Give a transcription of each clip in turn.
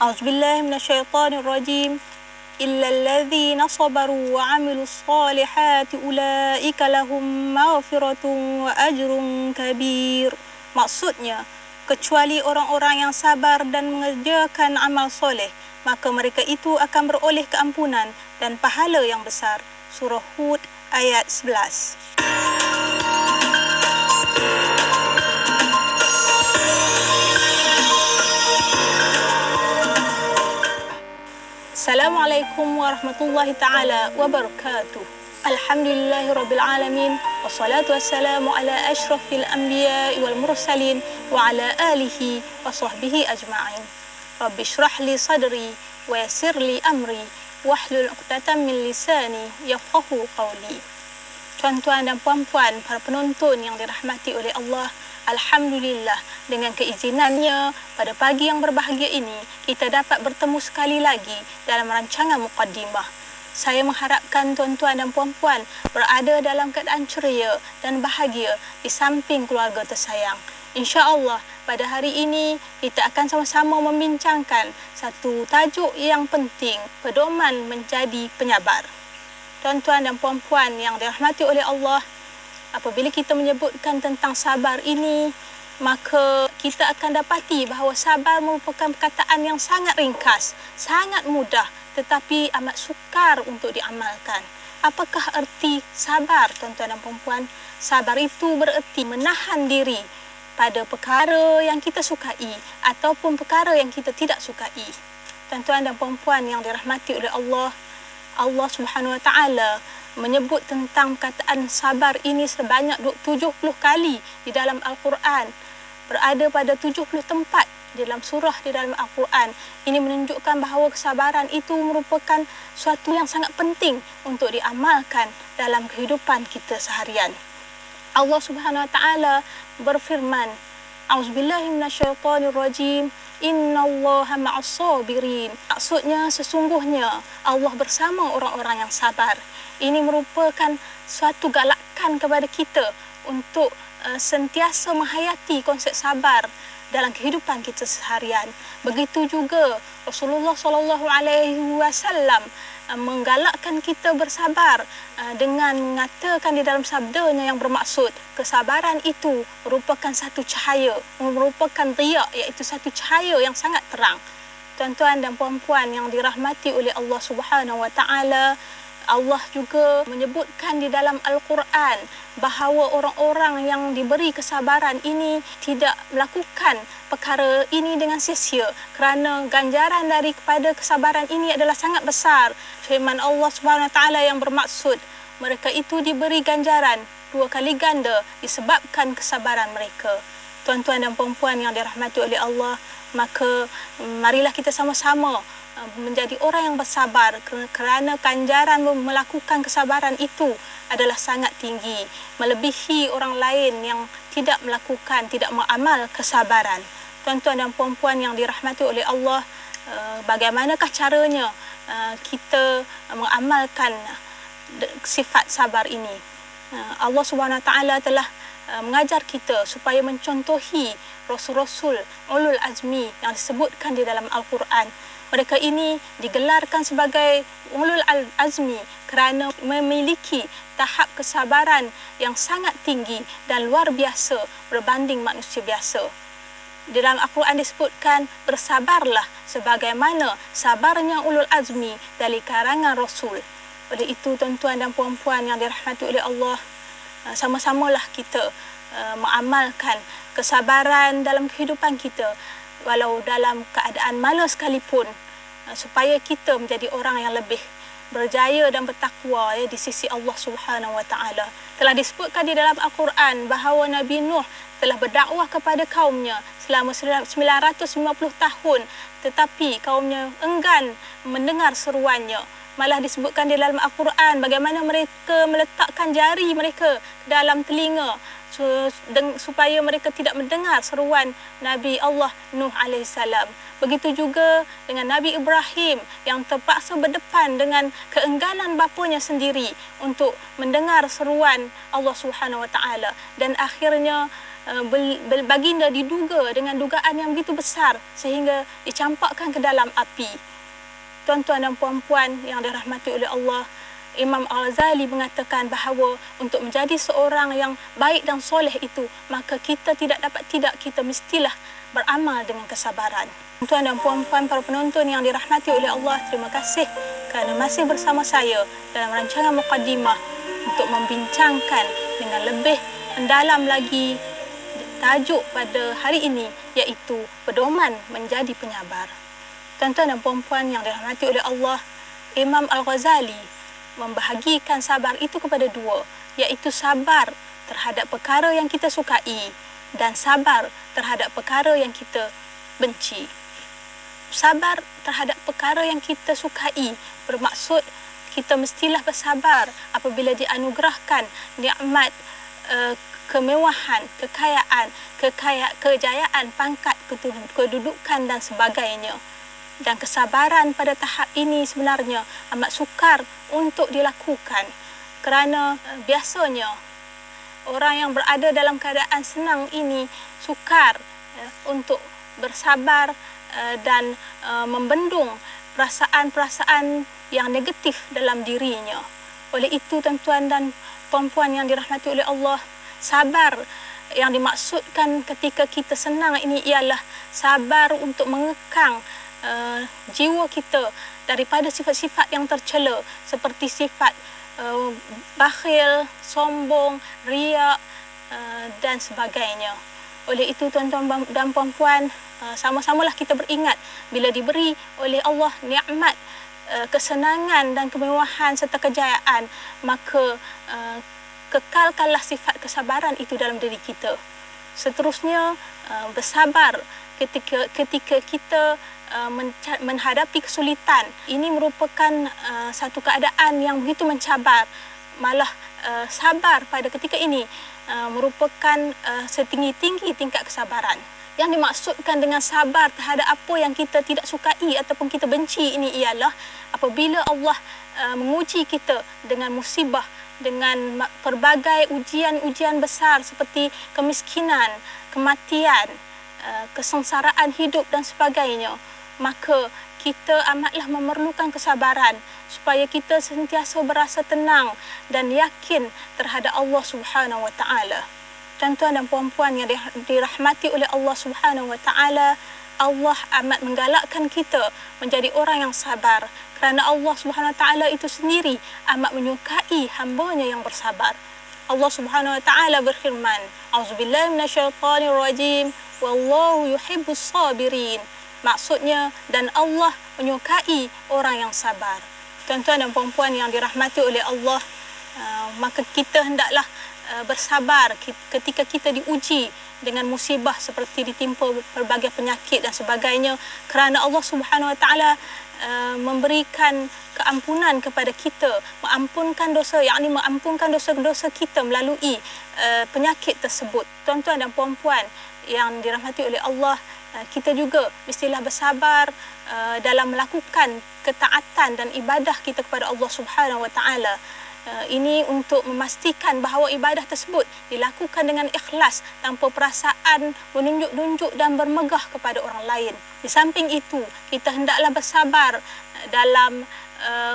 A'udzubillahi minasyaitonir rajim. Illal ladzina sabaru wa 'amilus solihati ulaika lahum maghfiratun wa ajrun kabir. Maksudnya, kecuali orang-orang yang sabar dan mengerjakan amal soleh, maka mereka itu akan beroleh keampunan dan pahala yang besar. Surah Hud ayat 11. Assalamualaikum warahmatullahi ta'ala wabarakatuh. Alhamdulillahirabbil alamin, wassalatu wassalamu ala asyrafil anbiya'i wal mursalin wa ala alihi wa sahbihi ajma'in. Rabbi shrah li sadri wa yassir li amri wahlul 'uqdatam min lisani yafqahu qawli. Tuan-tuan dan puan-puan, para penonton yang dirahmati oleh Allah, alhamdulillah, dengan keizinannya pada pagi yang berbahagia ini kita dapat bertemu sekali lagi dalam rancangan Muqaddimah. Saya mengharapkan tuan-tuan dan puan-puan berada dalam keadaan ceria dan bahagia di samping keluarga tersayang. Insya-Allah pada hari ini kita akan sama-sama membincangkan satu tajuk yang penting, pedoman menjadi penyabar. Tuan-tuan dan puan-puan yang dirahmati oleh Allah, apabila kita menyebutkan tentang sabar ini, maka kita akan dapati bahawa sabar merupakan perkataan yang sangat ringkas, sangat mudah tetapi amat sukar untuk diamalkan. Apakah erti sabar, tuan-tuan dan puan-puan? Sabar itu bererti menahan diri pada perkara yang kita sukai ataupun perkara yang kita tidak sukai. Tuan-tuan dan puan-puan yang dirahmati oleh Allah, Allah Subhanahu Wa Taala menyebut tentang perkataan sabar ini sebanyak 70 kali di dalam Al-Quran. Berada pada 70 tempat di dalam surah di dalam Al-Quran. Ini menunjukkan bahawa kesabaran itu merupakan suatu yang sangat penting untuk diamalkan dalam kehidupan kita seharian. Allah Subhanahu Wa Taala berfirman, A'udzubillahi minasyaitonir rajim. Innallaha ma'as sabirin. Maksudnya sesungguhnya Allah bersama orang-orang yang sabar. Ini merupakan suatu galakan kepada kita untuk sentiasa menghayati konsep sabar dalam kehidupan kita seharian. Begitu juga Rasulullah SAW menggalakkan kita bersabar dengan mengatakan di dalam sabdanya yang bermaksud kesabaran itu merupakan satu cahaya, merupakan riak, iaitu satu cahaya yang sangat terang. Tuan-tuan dan puan-puan yang dirahmati oleh Allah Subhanahu Wa Taala, Allah juga menyebutkan di dalam Al-Quran bahawa orang-orang yang diberi kesabaran ini tidak melakukan perkara ini dengan sia-sia kerana ganjaran daripada kesabaran ini adalah sangat besar. Firman Allah Subhanahu Wa Taala yang bermaksud mereka itu diberi ganjaran 2 kali ganda disebabkan kesabaran mereka. Tuan-tuan dan puan-puan yang dirahmati oleh Allah, maka marilah kita sama-sama menjadi orang yang bersabar kerana ganjaran melakukan kesabaran itu adalah sangat tinggi, melebihi orang lain yang tidak melakukan, tidak mengamal kesabaran. Tuan-tuan dan puan-puan yang dirahmati oleh Allah, bagaimanakah caranya kita mengamalkan sifat sabar ini? Allah Subhanahu Wa Taala telah mengajar kita supaya mencontohi rasul-rasul ulul azmi yang disebutkan di dalam Al-Quran. Mereka ini digelarkan sebagai ulul azmi kerana memiliki tahap kesabaran yang sangat tinggi dan luar biasa berbanding manusia biasa. Di dalam Al-Quran disebutkan, bersabarlah sebagaimana sabarnya ulul azmi dari karangan rasul. Oleh itu, tuan-tuan dan puan-puan yang dirahmati oleh Allah, sama-samalah kita mengamalkan kesabaran dalam kehidupan kita, walau dalam keadaan mana sekalipun, supaya kita menjadi orang yang lebih berjaya dan bertakwa di sisi Allah Subhanahu Wa Taala. Telah disebutkan di dalam Al-Quran bahawa Nabi Nuh telah berdakwah kepada kaumnya selama 950 tahun, tetapi kaumnya enggan mendengar seruannya. Malah disebutkan di dalam Al-Quran bagaimana mereka meletakkan jari mereka dalam telinga supaya mereka tidak mendengar seruan Nabi Allah Nuh AS. Begitu juga dengan Nabi Ibrahim yang terpaksa berdepan dengan keengganan bapanya sendiri untuk mendengar seruan Allah Subhanahu Wa Taala, dan akhirnya baginda diduga dengan dugaan yang begitu besar sehingga dicampakkan ke dalam api. Tuan-tuan dan puan-puan yang dirahmati oleh Allah, Imam Al-Ghazali mengatakan bahawa untuk menjadi seorang yang baik dan soleh itu, maka kita kita mestilah beramal dengan kesabaran. Tuan dan puan-puan para penonton yang dirahmati oleh Allah, terima kasih kerana masih bersama saya dalam rancangan Muqaddimah untuk membincangkan dengan lebih mendalam lagi tajuk pada hari ini, iaitu pedoman menjadi penyabar. Tuan-tuan dan puan-puan yang dirahmati oleh Allah, Imam Al-Ghazali membahagikan sabar itu kepada dua, iaitu sabar terhadap perkara yang kita sukai dan sabar terhadap perkara yang kita benci. Sabar terhadap perkara yang kita sukai bermaksud kita mestilah bersabar apabila dianugerahkan nikmat kemewahan, kejayaan, pangkat, kedudukan dan sebagainya. Dan kesabaran pada tahap ini sebenarnya amat sukar untuk dilakukan kerana biasanya orang yang berada dalam keadaan senang ini sukar untuk bersabar dan membendung perasaan-perasaan yang negatif dalam dirinya. Oleh itu, tuan-tuan dan puan-puan yang dirahmati oleh Allah, sabar yang dimaksudkan ketika kita senang ini ialah sabar untuk mengekang jiwa kita daripada sifat-sifat yang tercela seperti sifat bakhil, sombong, riak dan sebagainya. Oleh itu, tuan-tuan dan puan-puan, sama-samalah kita beringat bila diberi oleh Allah nikmat kesenangan dan kemewahan serta kejayaan, maka kekalkanlah sifat kesabaran itu dalam diri kita. Seterusnya, bersabar ketika kita menghadapi kesulitan. Ini merupakan satu keadaan yang begitu mencabar. Malah sabar pada ketika ini merupakan setinggi-tinggi tingkat kesabaran. Yang dimaksudkan dengan sabar terhadap apa yang kita tidak sukai ataupun kita benci ini ialah apabila Allah menguji kita dengan musibah, dengan pelbagai ujian-ujian besar seperti kemiskinan, kematian, kesengsaraan hidup dan sebagainya, maka kita amatlah memerlukan kesabaran supaya kita sentiasa berasa tenang dan yakin terhadap Allah Subhanahu Wa Taala. Tuan-tuan dan puan-puan yang dirahmati oleh Allah Subhanahu Wa Taala, Allah amat menggalakkan kita menjadi orang yang sabar kerana Allah Subhanahu Wa Taala itu sendiri amat menyukai hamba-Nya yang bersabar. Allah Subhanahu Wa Taala berfirman, "A'udzubillahi minasyaitonirrajim, wallahu yuhibbus sabirin." Maksudnya, dan Allah menyukai orang yang sabar. Tuan-tuan dan puan-puan yang dirahmati oleh Allah, maka kita hendaklah bersabar ketika kita diuji dengan musibah seperti ditimpa berbagai penyakit dan sebagainya, kerana Allah Subhanahu Wa Taala memberikan keampunan kepada kita, mengampunkan dosa-dosa kita melalui penyakit tersebut. Tuan-tuan dan puan-puan yang dirahmati oleh Allah, kita juga mestilah bersabar dalam melakukan ketaatan dan ibadah kita kepada Allah Subhanahu Wa Taala. Ini untuk memastikan bahawa ibadah tersebut dilakukan dengan ikhlas tanpa perasaan menunjuk-nunjuk dan bermegah kepada orang lain. Di samping itu, kita hendaklah bersabar dalam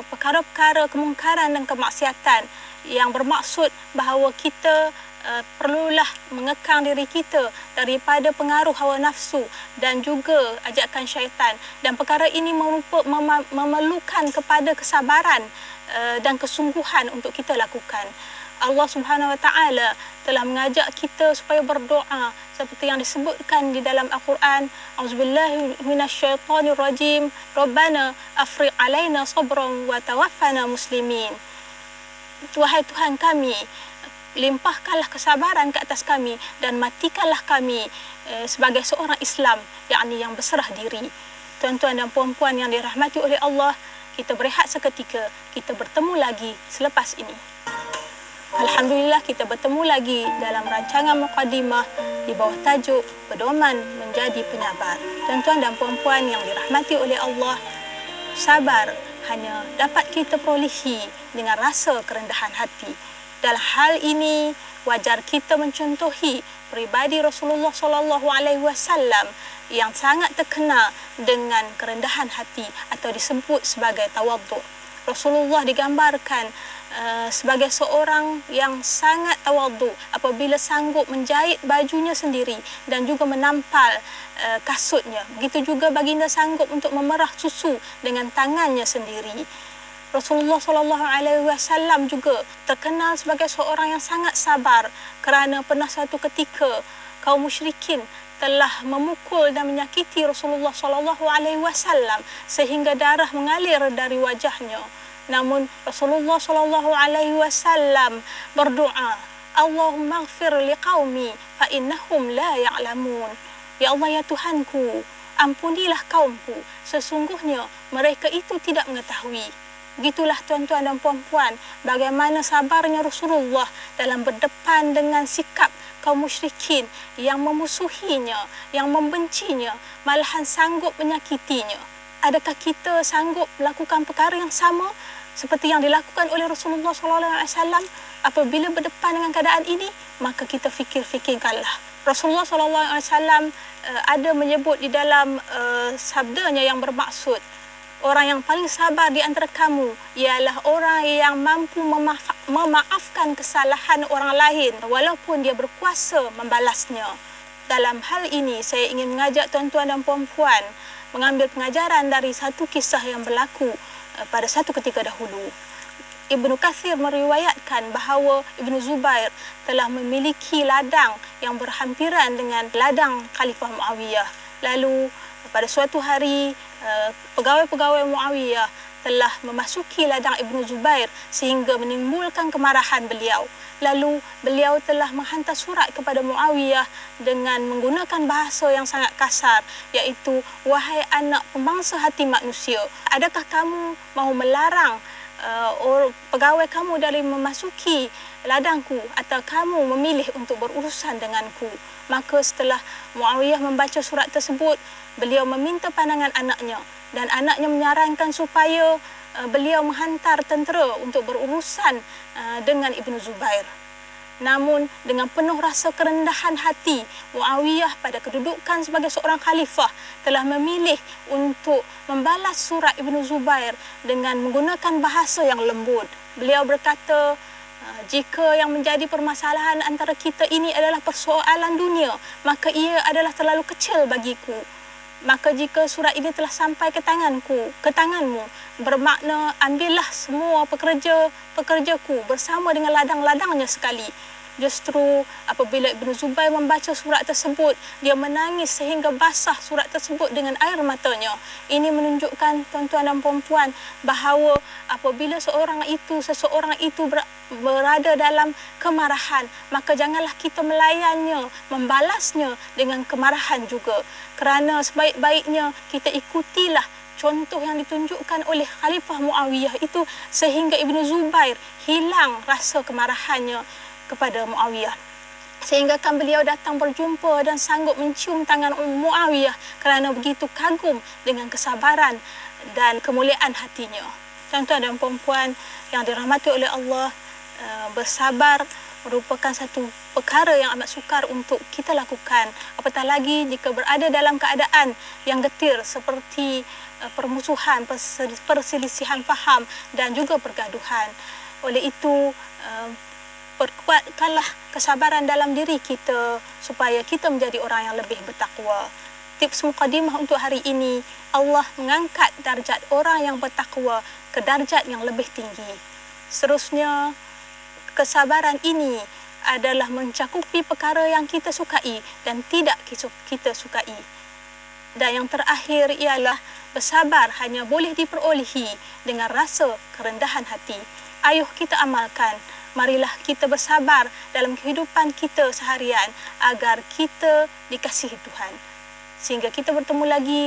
perkara-perkara kemungkaran dan kemaksiatan yang bermaksud bahawa kita perlulah mengekang diri kita daripada pengaruh hawa nafsu dan juga ajakan syaitan, dan perkara ini memerlukan kepada kesabaran dan kesungguhan untuk kita lakukan. Allah Subhanahu Wa Taala telah mengajak kita supaya berdoa seperti yang disebutkan di dalam Al-Quran, "A'udzubillahi minasyaitonirrajim, Rabbana afriq alaina sabran wa tawaffana muslimin." Wahai Tuhan kami, limpahkanlah kesabaran ke atas kami dan matikanlah kami sebagai seorang Islam, yakni yang berserah diri. Tuan-tuan dan puan-puan yang dirahmati oleh Allah, kita berehat seketika, kita bertemu lagi selepas ini. Alhamdulillah, kita bertemu lagi dalam rancangan Muqaddimah di bawah tajuk Pedoman Menjadi Penyabar. Tuan-tuan dan puan-puan yang dirahmati oleh Allah, sabar hanya dapat kita perolehi dengan rasa kerendahan hati. Dalam hal ini, wajar kita mencontohi pribadi Rasulullah SAW yang sangat terkenal dengan kerendahan hati atau disebut sebagai tawadhu. Rasulullah digambarkan sebagai seorang yang sangat tawadhu apabila sanggup menjahit bajunya sendiri dan juga menampal kasutnya. Begitu juga baginda sanggup untuk memerah susu dengan tangannya sendiri. Rasulullah SAW juga terkenal sebagai seorang yang sangat sabar kerana pernah suatu ketika kaum musyrikin telah memukul dan menyakiti Rasulullah SAW sehingga darah mengalir dari wajahnya. Namun Rasulullah SAW berdoa, Allahumma ighfir liqaumi fa innahum la ya'lamun. Ya Allah, ya Tuhanku, ampunilah kaumku, sesungguhnya mereka itu tidak mengetahui. Begitulah tuan-tuan dan puan-puan, bagaimana sabarnya Rasulullah dalam berdepan dengan sikap kaum musyrikin yang memusuhinya, yang membencinya, malahan sanggup menyakitinya. Adakah kita sanggup melakukan perkara yang sama seperti yang dilakukan oleh Rasulullah SAW? Apabila berdepan dengan keadaan ini, maka kita fikir-fikirkanlah. Rasulullah SAW ada menyebut di dalam sabdanya yang bermaksud, orang yang paling sabar di antara kamu ialah orang yang mampu memaafkan kesalahan orang lain walaupun dia berkuasa membalasnya. Dalam hal ini, saya ingin mengajak tuan-tuan dan puan-puan mengambil pengajaran dari satu kisah yang berlaku pada satu ketika dahulu. Ibnu Katsir meriwayatkan bahawa Ibnu Zubair telah memiliki ladang yang berhampiran dengan ladang Khalifah Muawiyah. Lalu pada suatu hari pegawai-pegawai Muawiyah telah memasuki ladang Ibnu Zubair sehingga menimbulkan kemarahan beliau. Lalu beliau telah menghantar surat kepada Muawiyah dengan menggunakan bahasa yang sangat kasar, iaitu, wahai anak pemangsa hati manusia, adakah kamu mahu melarang pegawai kamu dari memasuki ladangku atau kamu memilih untuk berurusan denganku? Maka setelah Muawiyah membaca surat tersebut, beliau meminta pandangan anaknya dan anaknya menyarankan supaya beliau menghantar tentera untuk berurusan dengan Ibnu Zubair. Namun dengan penuh rasa kerendahan hati, Muawiyah pada kedudukan sebagai seorang khalifah telah memilih untuk membalas surat Ibnu Zubair dengan menggunakan bahasa yang lembut. Beliau berkata, jika yang menjadi permasalahan antara kita ini adalah persoalan dunia, maka ia adalah terlalu kecil bagiku. Maka jika surat ini telah sampai ke tanganmu, bermakna ambillah semua pekerjaku bersama dengan ladang-ladangnya sekali. Justru apabila Ibnu Zubair membaca surat tersebut, dia menangis sehingga basah surat tersebut dengan air matanya. Ini menunjukkan, tuan-tuan dan puan-puan, bahawa apabila seseorang itu berada dalam kemarahan, maka janganlah kita melayannya, membalasnya dengan kemarahan juga. Kerana sebaik-baiknya kita ikutilah contoh yang ditunjukkan oleh Khalifah Muawiyah itu sehingga Ibnu Zubair hilang rasa kemarahannya kepada Muawiyah. Sehingga kan beliau datang berjumpa dan sanggup mencium tangan Muawiyah kerana begitu kagum dengan kesabaran dan kemuliaan hatinya. Tuan-tuan dan puan-puan yang dirahmati oleh Allah, bersabar merupakan satu perkara yang amat sukar untuk kita lakukan. Apatah lagi jika berada dalam keadaan yang getir seperti permusuhan, perselisihan faham dan juga pergaduhan. Oleh itu, perkuatkanlah kesabaran dalam diri kita supaya kita menjadi orang yang lebih bertakwa. Tips mukadimah untuk hari ini, Allah mengangkat darjat orang yang bertakwa ke darjat yang lebih tinggi. Seterusnya, kesabaran ini adalah mencakupi perkara yang kita sukai dan tidak kita sukai. Dan yang terakhir ialah bersabar hanya boleh diperolehi dengan rasa kerendahan hati. Ayuh kita amalkan. Marilah kita bersabar dalam kehidupan kita seharian agar kita dikasihi Tuhan. Sehingga kita bertemu lagi,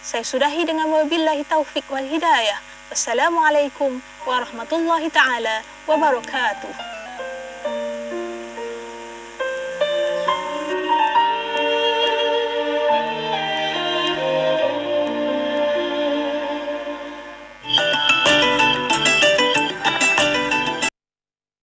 saya sudahi dengan wabillahi taufik wal hidayah. Wassalamualaikum warahmatullahi taala wabarakatuh.